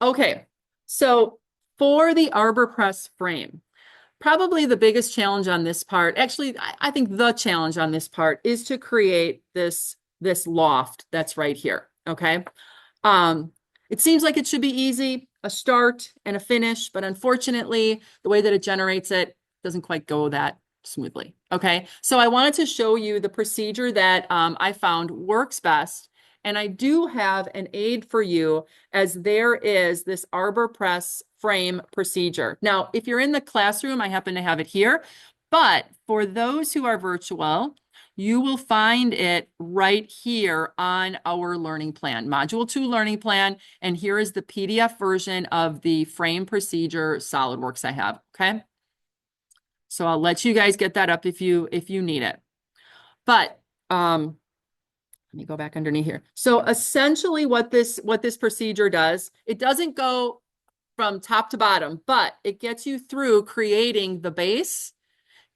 Okay, so for the arbor press frame, probably the biggest challenge on this part, actually, I think the challenge on this part is to create this loft that's right here. Okay. Um, it seems like it should be easy, a start and a finish, but unfortunately, the way that it generates it doesn't quite go that smoothly. Okay. So I wanted to show you the procedure that I found works best. And I do have an aid for you as there is this arbor press frame procedure. Now, if you're in the classroom, I happen to have it here. But for those who are virtual, you will find it right here on our learning plan, Module 2 learning plan. And here is the PDF version of the frame procedure SolidWorks I have, okay? So I'll let you guys get that up if you need it. But let me go back underneath here. So essentially what this procedure does, it doesn't go from top to bottom, but it gets you through creating the base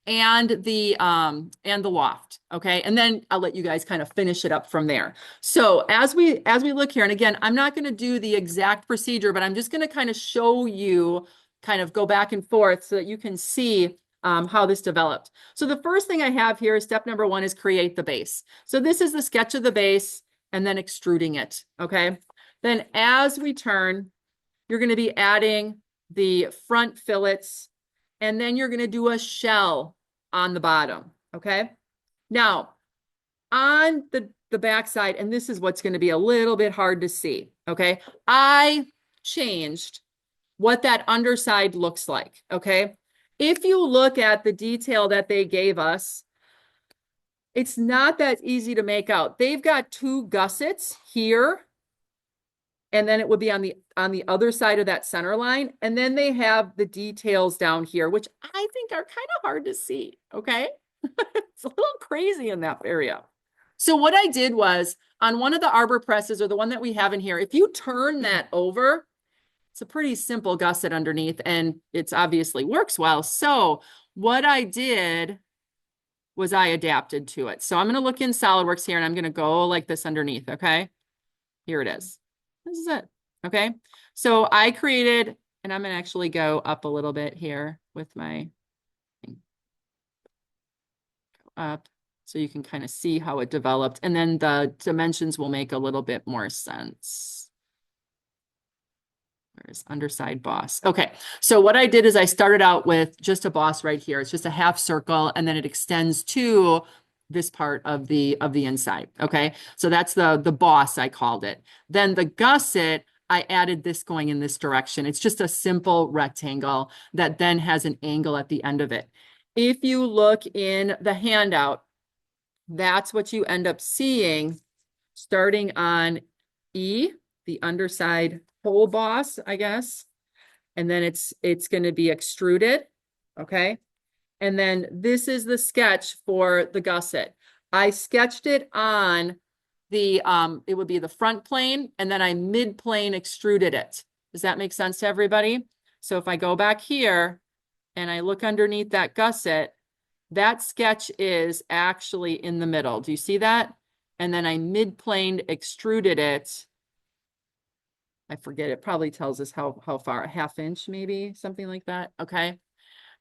and the loft. Okay. And then I'll let you guys kind of finish it up from there. So as we look here, and again, I'm not going to do the exact procedure, but I'm just going to kind of show you, kind of go back and forth so that you can see how this developed. So the first thing I have here is step number 1 is create the base. So this is the sketch of the base and then extruding it. Okay. Then as we turn, you're going to be adding the front fillets, and then you're going to do a shell on the bottom. Okay. Now, on the back side, and this is what's going to be a little bit hard to see. Okay. I changed what that underside looks like. Okay. If you look at the detail that they gave us, it's not that easy to make out. They've got 2 gussets here, and then it would be on the other side of that center line. And then they have the details down here, which I think are kind of hard to see. Okay. It's a little crazy in that area. So what I did was on one of the arbor presses, or the one that we have in here, if you turn that over, it's a pretty simple gusset underneath, and it's obviously works well. So what I did was I adapted to it. So I'm going to look in SolidWorks here, and I'm going to go like this underneath. Okay. Here it is. This is it. Okay. So I created, and I'm going to actually go up a little bit here with my thing. Go up so you can kind of see how it developed. And then the dimensions will make a little bit more sense. Where's underside boss? Okay. So what I did is I started out with just a boss right here. It's just a half circle, and then it extends to this part of the inside. Okay. So that's the boss, I called it. Then the gusset, I added this going in this direction. It's just a simple rectangle that then has an angle at the end of it. If you look in the handout, that's what you end up seeing starting on E, the underside hole boss, I guess. And then it's going to be extruded. Okay. And then this is the sketch for the gusset. I sketched it on the, it would be the front plane, and then I mid-plane extruded it. Does that make sense to everybody? So if I go back here and I look underneath that gusset, that sketch is actually in the middle. Do you see that? And then I mid-planed extruded it. I forget, it probably tells us how far, a ½ inch, maybe something like that. Okay.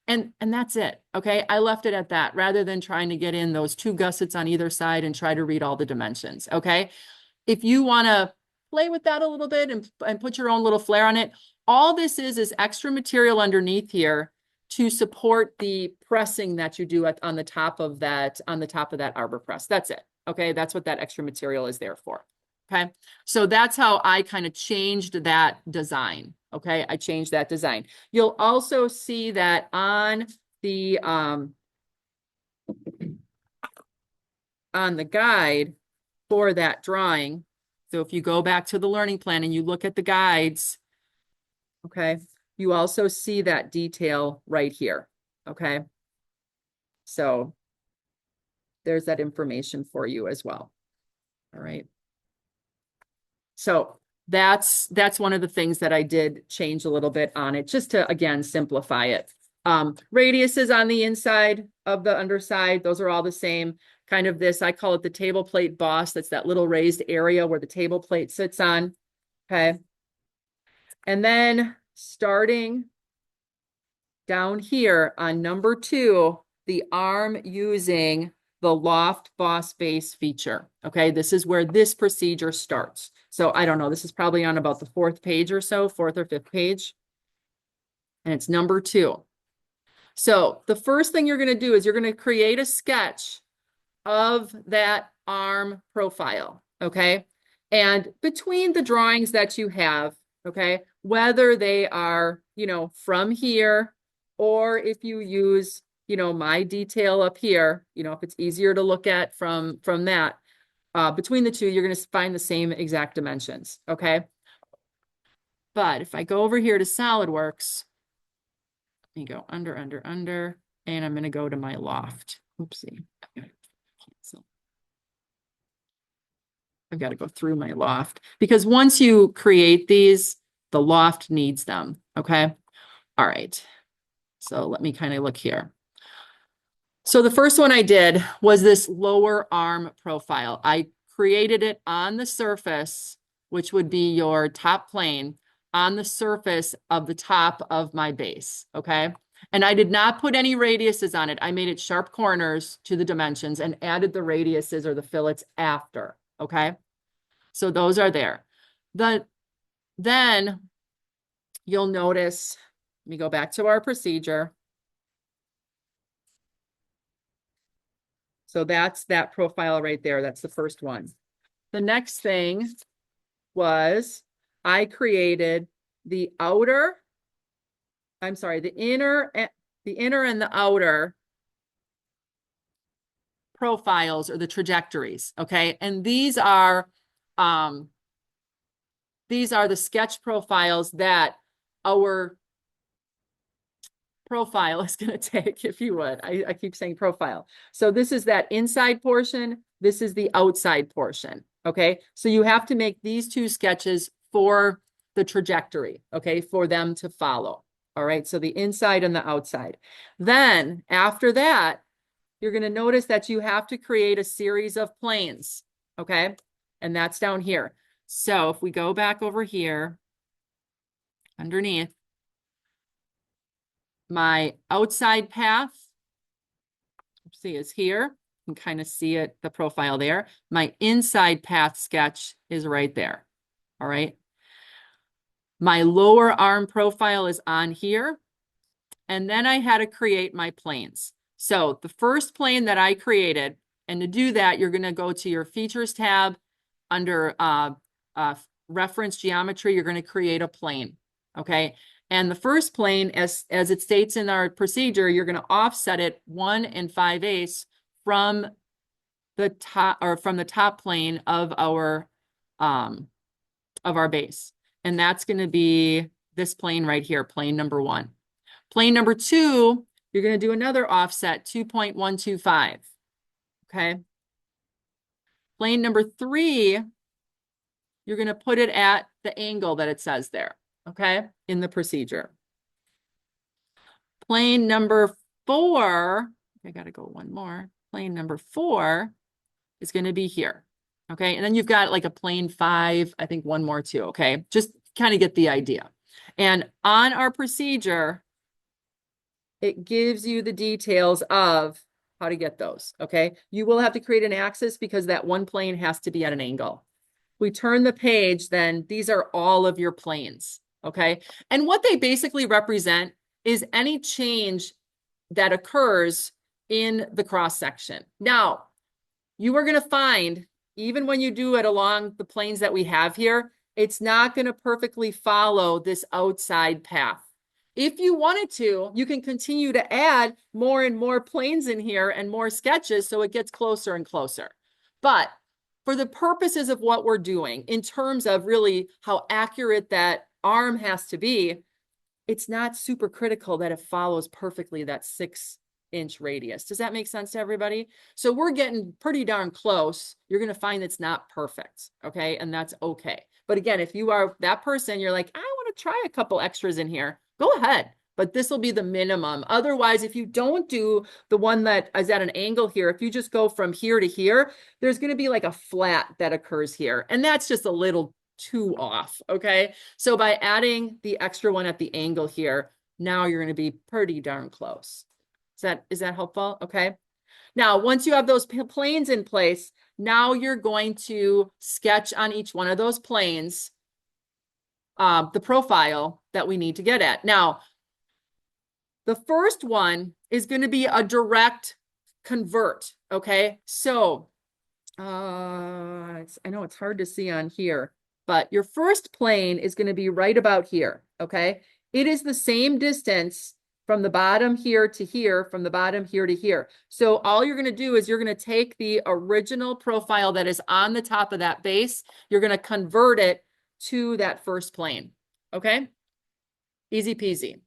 And that's it. Okay. I left it at that rather than trying to get in those 2 gussets on either side and try to read all the dimensions. Okay. If you want to play with that a little bit and put your own little flair on it, all this is extra material underneath here to support the pressing that you do on the top of that arbor press. That's it. Okay. That's what that extra material is there for. Okay. So that's how I kind of changed that design. Okay. I changed that design. You'll also see that on the guide for that drawing. So if you go back to the learning plan and you look at the guides, okay, you also see that detail right here. Okay. So there's that information for you as well. All right. So that's one of the things that I did change a little bit on it, just to, again, simplify it. Radiuses on the inside of the underside, those are all the same. Kind of this, I call it the table plate boss. That's that little raised area where the table plate sits on. Okay. And then starting down here on number 2, the arm using the loft boss base feature. Okay, this is where this procedure starts. So I don't know, this is probably on about the 4th page or so, 4th or 5th page. And it's number 2. So the first thing you're going to do is you're going to create a sketch of that arm profile. Okay. And between the drawings that you have, okay, whether they are, from here, or if you use, my detail up here, if it's easier to look at from that, between the two, you're going to find the same exact dimensions. Okay. But if I go over here to SolidWorks, let me go under, and I'm going to go to my loft. Oopsie. Cancel. I've got to go through my loft because once you create these, the loft needs them. Okay. All right. So let me kind of look here. So the first one I did was this lower arm profile. I created it on the surface, which would be your top plane, on the surface of the top of my base. Okay. And I did not put any radiuses on it. I made it sharp corners to the dimensions and added the radiuses or the fillets after. Okay. So those are there. Then you'll notice, let me go back to our procedure. So that's that profile right there. That's the first one. The next thing was I created the inner and the outer profiles or the trajectories. Okay. And these are the sketch profiles that our profile is going to take, if you would. I keep saying profile. So this is that inside portion. This is the outside portion. Okay. So you have to make these 2 sketches for the trajectory. Okay. For them to follow. All right. So the inside and the outside. Then after that, you're going to notice that you have to create a series of planes. Okay. And that's down here. So if we go back over here underneath, my outside path, see, is here. You can kind of see it, the profile there. My inside path sketch is right there. All right. My lower arm profile is on here. And then I had to create my planes. So the first plane that I created, and to do that, you're going to go to your features tab under reference geometry. You're going to create a plane. Okay. And the first plane, as it states in our procedure, you're going to offset it 1 5/8 from the top, or from the top plane of our base. And that's going to be this plane right here, plane number 1. Plane number 2, you're going to do another offset 2.125. Okay. Plane number 3, you're going to put it at the angle that it says there. Okay, in the procedure. Plane number 4, I got to go one more. Plane number 4 is going to be here. Okay, and then you've got like a plane 5, I think one more too. Okay, just kind of get the idea. And on our procedure, it gives you the details of how to get those. Okay, you will have to create an axis because that one plane has to be at an angle. We turn the page, then these are all of your planes. Okay. And what they basically represent is any change that occurs in the cross section. Now, you are going to find, even when you do it along the planes that we have here, it's not going to perfectly follow this outside path. If you wanted to, you can continue to add more and more planes in here and more sketches so it gets closer and closer. But for the purposes of what we're doing, in terms of really how accurate that arm has to be, it's not super critical that it follows perfectly that 6-inch radius. Does that make sense to everybody? So we're getting pretty darn close. You're going to find it's not perfect. Okay. And that's okay. But again, if you are that person, you're like, I want to try a couple extras in here, go ahead. But this will be the minimum. Otherwise, if you don't do the one that is at an angle here, if you just go from here to here, there's going to be like a flat that occurs here. And that's just a little too off, okay? So by adding the extra one at the angle here, now you're going to be pretty darn close. Is that helpful? Okay. Now, once you have those planes in place, now you're going to sketch on each one of those planes the profile that we need to get at. Now, the first one is going to be a direct convert, okay? So, I know it's hard to see on here, but your first plane is going to be right about here, okay? It is the same distance from the bottom here to here, from the bottom here to here. So all you're going to do is you're going to take the original profile that is on the top of that base, you're going to convert it to that first plane, okay? Easy peasy.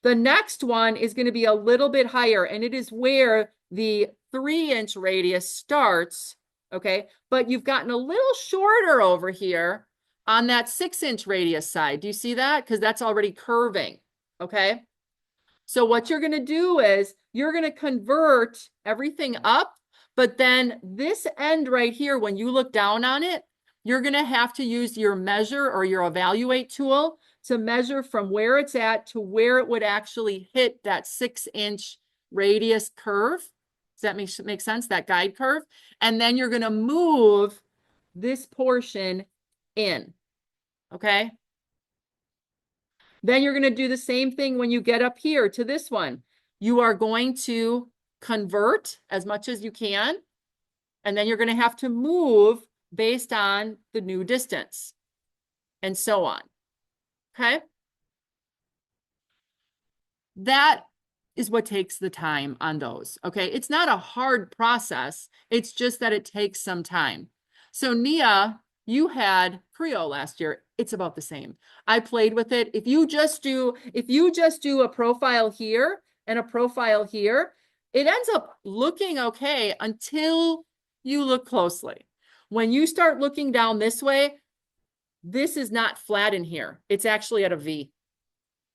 The next one is going to be a little bit higher, and it is where the 3-inch radius starts, okay? But you've gotten a little shorter over here on that 6-inch radius side. Do you see that? Because that's already curving, okay? So what you're going to do is you're going to convert everything up, but then this end right here, when you look down on it, you're going to have to use your measure or your evaluate tool to measure from where it's at to where it would actually hit that 6-inch radius curve. Does that make sense? That guide curve. And then you're going to move this portion in. Okay. Then you're going to do the same thing when you get up here to this one. You are going to convert as much as you can. And then you're going to have to move based on the new distance and so on. Okay. That is what takes the time on those. Okay. It's not a hard process. It's just that it takes some time. So Nia, you had Creo last year. It's about the same. I played with it. If you just do a profile here and a profile here, it ends up looking okay until you look closely. When you start looking down this way, this is not flat in here. It's actually at a V.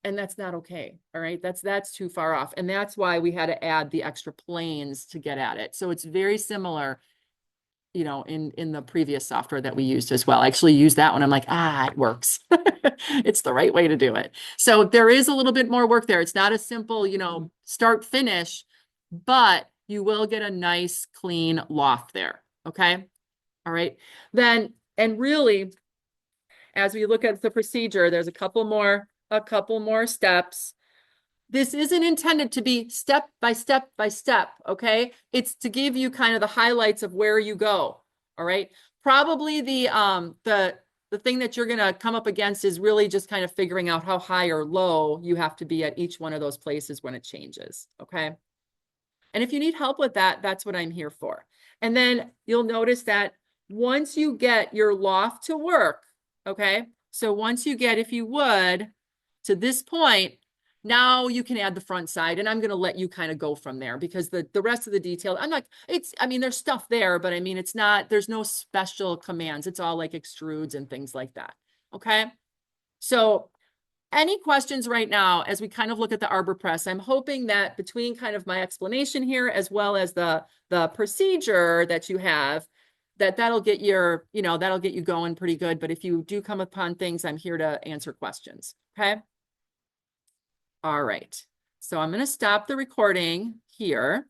And that's not okay. All right. That's too far off. And that's why we had to add the extra planes to get at it. So it's very similar, you know, in the previous software that we used as well. I actually used that one. I'm like, it works. It's the right way to do it. So there is a little bit more work there. It's not a simple, you know, start finish, but you will get a nice clean loft there. Okay. All right. Then, and really, as we look at the procedure, there's a couple more steps. This isn't intended to be step by step by step, okay? It's to give you kind of the highlights of where you go, all right? Probably the thing that you're gonna come up against is really just kind of figuring out how high or low you have to be at each one of those places when it changes, okay? And if you need help with that, that's what I'm here for. And then you'll notice that once you get your loft to work, okay? So once you get, if you would, to this point, now you can add the front side, and I'm going to let you kind of go from there because the rest of the detail, I mean, there's stuff there, but I mean, there's no special commands. It's all like extrudes and things like that. Okay. So any questions right now, as we kind of look at the Arbor Press? I'm hoping that between kind of my explanation here, as well as the procedure that you have, that'll get that'll get you going pretty good. But if you do come upon things, I'm here to answer questions. Okay. All right. So I'm going to stop the recording here.